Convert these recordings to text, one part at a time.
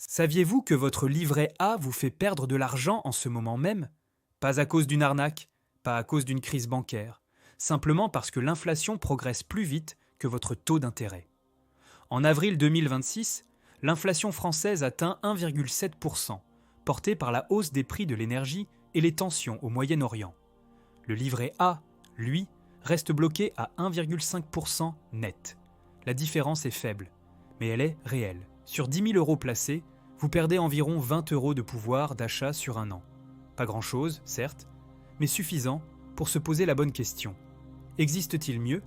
Saviez-vous que votre livret A vous fait perdre de l'argent en ce moment même? Pas à cause d'une arnaque, pas à cause d'une crise bancaire, simplement parce que l'inflation progresse plus vite que votre taux d'intérêt. En avril 2026, l'inflation française atteint 1,7%, portée par la hausse des prix de l'énergie et les tensions au Moyen-Orient. Le livret A, lui, reste bloqué à 1,5% net. La différence est faible, mais elle est réelle. Sur 10 000 euros placés, vous perdez environ 20 euros de pouvoir d'achat sur un an. Pas grand-chose, certes, mais suffisant pour se poser la bonne question. Existe-t-il mieux?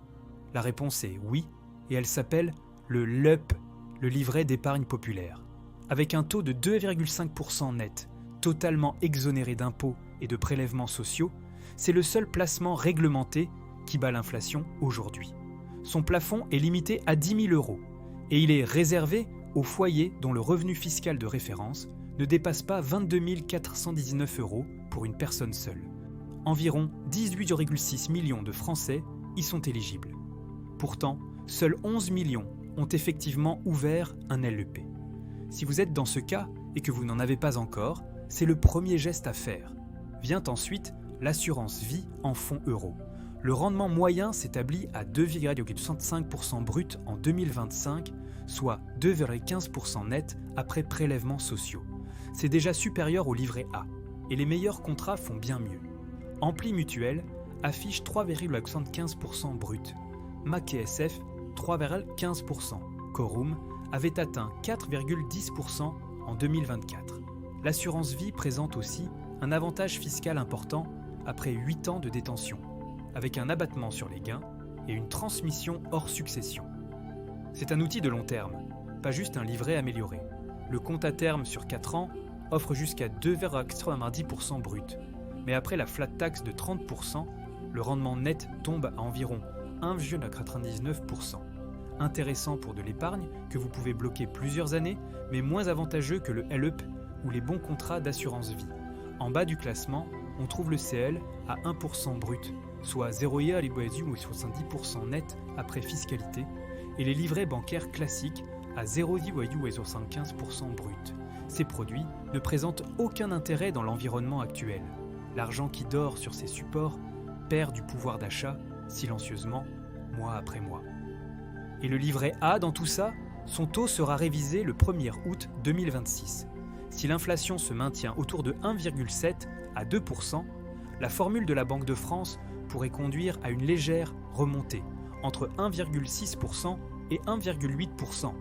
La réponse est oui, et elle s'appelle le LEP, le livret d'épargne populaire. Avec un taux de 2,5% net, totalement exonéré d'impôts et de prélèvements sociaux, c'est le seul placement réglementé qui bat l'inflation aujourd'hui. Son plafond est limité à 10 000 euros, et il est réservé aux foyers dont le revenu fiscal de référence ne dépasse pas 22 419 euros pour une personne seule. Environ 18,6 millions de Français y sont éligibles. Pourtant, seuls 11 millions ont effectivement ouvert un LEP. Si vous êtes dans ce cas et que vous n'en avez pas encore, c'est le premier geste à faire. Vient ensuite l'assurance vie en fonds euros. Le rendement moyen s'établit à 2,65% brut en 2025, soit 2,15% net après prélèvements sociaux. C'est déjà supérieur au livret A, et les meilleurs contrats font bien mieux. Ampli Mutuel affiche 3,75% brut, MAC-SF 3,15%, Corum avait atteint 4,10% en 2024. L'assurance vie présente aussi un avantage fiscal important après 8 ans de détention, avec un abattement sur les gains et une transmission hors succession. C'est un outil de long terme, pas juste un livret amélioré. Le compte à terme sur 4 ans offre jusqu'à 2,90% brut, mais après la flat tax de 30%, le rendement net tombe à environ 1,99%. Intéressant pour de l'épargne que vous pouvez bloquer plusieurs années, mais moins avantageux que le LEP ou les bons contrats d'assurance vie. En bas du classement, on trouve le CL à 1% brut, soit 0,70% net après fiscalité, et les livrets bancaires classiques à 0,75% brut. Ces produits ne présentent aucun intérêt dans l'environnement actuel. L'argent qui dort sur ces supports perd du pouvoir d'achat silencieusement, mois après mois. Et le livret A dans tout ça, son taux sera révisé le 1er août 2026. Si l'inflation se maintient autour de 1,7 à 2%, la formule de la Banque de France pourrait conduire à une légère remontée, entre 1,6% et 1,8%.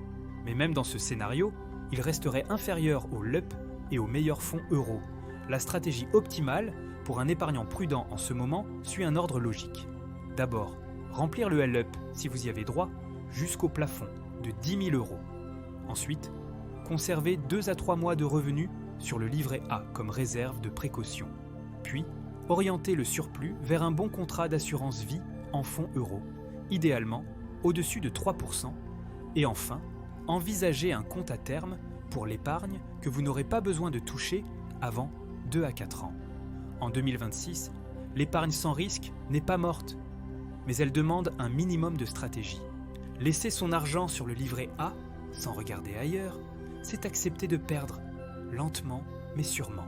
Mais même dans ce scénario, il resterait inférieur au LEP et aux meilleurs fonds euros. La stratégie optimale pour un épargnant prudent en ce moment suit un ordre logique. D'abord, remplir le LEP, si vous y avez droit, jusqu'au plafond de 10 000 euros. Ensuite, conserver 2 à 3 mois de revenus sur le livret A comme réserve de précaution. Puis, orienter le surplus vers un bon contrat d'assurance vie en fonds euros, idéalement au-dessus de 3%. Et enfin, envisager un compte à terme pour l'épargne que vous n'aurez pas besoin de toucher avant 2 à 4 ans. En 2026, l'épargne sans risque n'est pas morte, mais elle demande un minimum de stratégie. Laisser son argent sur le livret A, sans regarder ailleurs, c'est accepter de perdre, lentement mais sûrement.